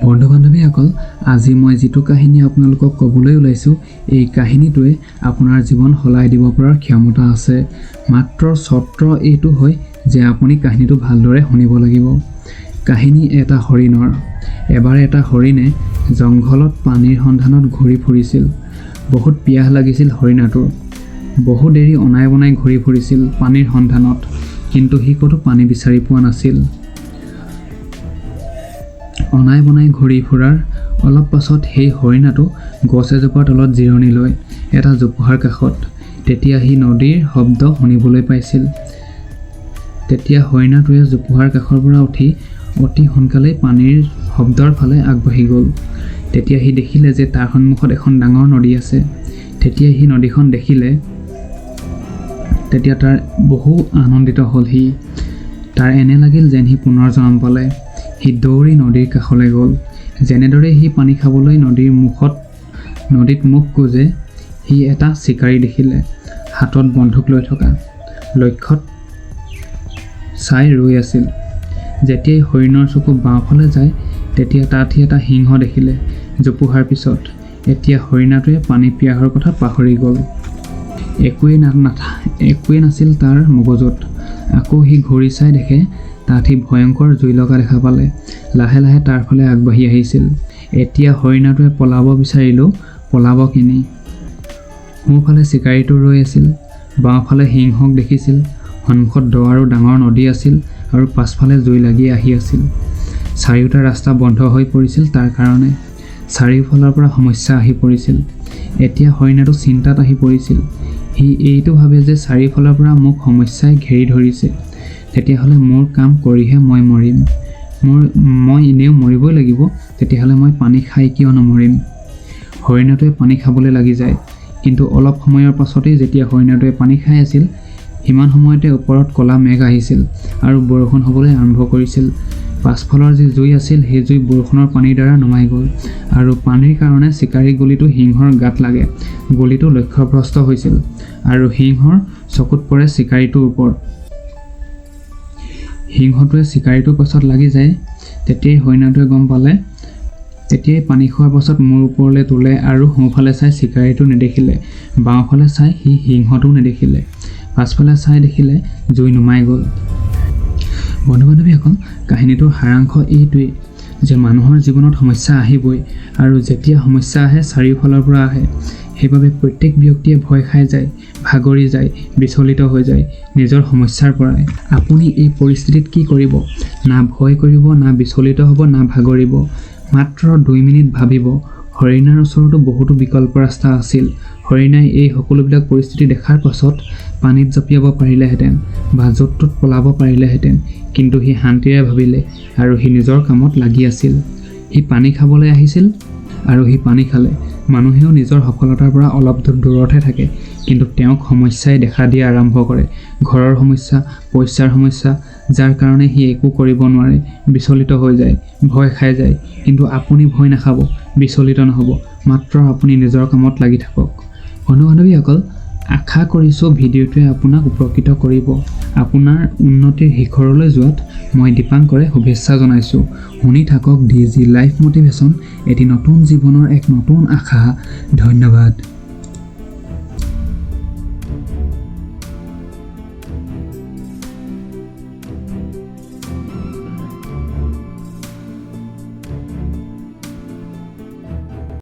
বন্ধু বান্ধৱীসকল, আজি মই যিটো কাহিনী আপোনালোকক ক'বলৈ ওলাইছোঁ, এই কাহিনীটোৱে আপোনাৰ জীৱন সলাই দিব পৰাৰ ক্ষমতা আছে। মাত্ৰ চৰ্ত এইটো হয় যে আপুনি কাহিনীটো ভালদৰে শুনিব লাগিব। কাহিনী এটা হৰিণৰ। এবাৰ এটা হৰিণে জংঘলত পানীৰ সন্ধানত ঘূৰি ফুৰিছিল। বহুত পিয়াহ লাগিছিল হৰিণাটোৰ। বহু দেৰি অনাই বনাই ঘূৰি ফুৰিছিল পানীৰ সন্ধানত, কিন্তু সি ক'তো পানী বিচাৰি পোৱা নাছিল। অনাই বনাই ঘূৰি ফুৰাৰ অলপ পাছত সেই হৰিণাটো গছ এজোপাৰ তলত জিৰণি লয়, এটা জোপোহাৰ কাষত। তেতিয়া সি নদীৰ শব্দ শুনিবলৈ পাইছিল। তেতিয়া হৰিণাটোৱে জোপোহাৰ কাষৰ পৰা উঠি অতি সোনকালেই পানীৰ শব্দৰ ফালে আগবাঢ়ি গ'ল। তেতিয়া সি দেখিলে যে তাৰ সন্মুখত এখন ডাঙৰ নদী আছে। তেতিয়া সি নদীখন দেখিলে, তেতিয়া তাৰ বহু আনন্দিত হ'ল সি। তাৰ এনে লাগিল যেন সি পুনৰ জন্ম পালে। সি দৌৰি নদীৰ কাষলৈ গ'ল। যেনেদৰে সি পানী খাবলৈ নদীত মুখ গুজে, সি এটা চিকাৰী দেখিলে, হাতত বন্দুক লৈ থকা, লক্ষ্যত চাই ৰৈ আছিল। যেতিয়াই হৰিণৰ চকু বাওঁফালে যায়, তেতিয়া তাত সি এটা সিংহ দেখিলে জোপোহাৰ পিছত। এতিয়া হৰিণাটোৱে পানী পিয়াহৰ কথা পাহৰি গ'ল। একোৱেই নাছিল তাৰ মগজুত। আকৌ সি ঘূৰি চাই দেখে তাত সি ভয়ংকৰ জুই লগা দেখা পালে, লাহে লাহে তাৰ ফালে আগবাঢ়ি আহিছিল। এতিয়া হৰিণাটোৱে পলাব বিচাৰিলেও পলাব কেনি? সোঁফালে চিকাৰীটো ৰৈ আছিল, বাওঁফালে সিংহক দেখিছিল, সন্মুখত দ আৰু ডাঙৰ নদী আছিল আৰু পাছফালে জুই লাগি আহি আছিল। চাৰিওটা ৰাস্তা বন্ধ হৈ পৰিছিল তাৰ কাৰণে। চাৰিওফালৰ পৰা সমস্যা আহি পৰিছিল। এতিয়া হৰিণাটো চিন্তাত আহি পৰিছিল। সি এইটো ভাবে যে চাৰিওফালৰ পৰা মোক সমস্যাই ঘেৰি ধৰিছে, তেতিয়াহ'লে মোৰ কাম কৰিহে মই মৰিম। মই এনেও মৰিবই লাগিব, তেতিয়াহ'লে মই পানী খাই কিয় নমৰিম? হৰিণাটোৱে পানী খাবলৈ লাগি যায়। কিন্তু অলপ সময়ৰ পাছতেই যেতিয়া হৰিণাটোৱে পানী খাই আছিল, সিমান সময়তে ওপৰত ক'লা মেঘ আহিছিল আৰু বৰষুণ হ'বলৈ আৰম্ভ কৰিছিল। পাছফালৰ যি জুই আছিল, সেই জুই বৰষুণৰ পানীৰ দ্বাৰা নুমাই গ'ল আৰু পানীৰ কাৰণে চিকাৰী গুলীটো সিংহৰ গাত লাগে। গুলীটো লক্ষ্যভ্ৰষ্ট হৈছিল আৰু সিংহৰ চকুত পৰে চিকাৰীটোৰ ওপৰত। সিংহটোৱে চিকাৰীটোৰ পাছত লাগি যায়। তেতিয়াই হৰিণাটোৱে গম পালে। তেতিয়াই পানী খোৱাৰ পাছত মূৰ ওপৰলৈ তোলে আৰু সোঁফালে চাই চিকাৰীটো নেদেখিলে, বাওঁফালে চাই সি সিংহটোও নেদেখিলে, পাছফালে চাই দেখিলে জুই নুমাই গ'ল। বন্ধু বান্ধৱীসকল, কাহিনীটোৰ সাৰাংশ এইটোৱেই যে মানুহৰ জীৱনত সমস্যা আহিবই, আৰু যেতিয়া সমস্যা আহে চাৰিওফালৰ পৰা আহে। সেইবাবে প্ৰত্যেক ব্যক্তিয়ে ভয় খাই যায়, ভাগৰি যায়, বিচলিত হৈ যায় নিজৰ সমস্যাৰ পৰাই। আপুনি এই পৰিস্থিতিত কি কৰিব? না ভয় কৰিব, না বিচলিত হ'ব, না ভাগৰিব। মাত্ৰ 2 মিনিট ভাবিব। হৰিণাৰ ওচৰতো বহুতো বিকল্প ৰাস্তা আছিল। হৰিণাই এই সকলোবিলাক পৰিস্থিতি দেখাৰ পাছত পানীত জঁপিয়াব পাৰিলেহেঁতেন বা য'ত ত'ত পলাব পাৰিলেহেঁতেন, কিন্তু সি শান্তিৰে ভাবিলে আৰু সি নিজৰ কামত লাগি আছিল। সি পানী খাবলৈ আহিছিল আৰু সি পানী খালে। মানুহেও নিজৰ সফলতাৰ পৰা অলপ দূৰতহে থাকে, কিন্তু তেওঁক সমস্যাই দেখা দিয়া আৰম্ভ কৰে। ঘৰৰ সমস্যা, পইচাৰ সমস্যা, যাৰ কাৰণে সি একো কৰিব নোৱাৰে, বিচলিত হৈ যায়, ভয় খাই যায়। কিন্তু আপুনি ভয় নাখাব, বিচলিত নহ'ব, মাত্ৰ আপুনি নিজৰ কামত লাগি থাকক। বন্ধু বান্ধৱীসকল, আশা কৰিছোঁ ভিডিঅ'টোৱে আপোনাক উপকৃত কৰিব। আপোনাৰ উন্নতিৰ শিখৰলৈ যোৱাত মই দীপাংকৰে শুভেচ্ছা জনাইছোঁ। শুনি থাকক DG লাইফ মটিভেশ্যন, এটি নতুন জীৱনৰ এক নতুন আশা। ধন্যবাদ।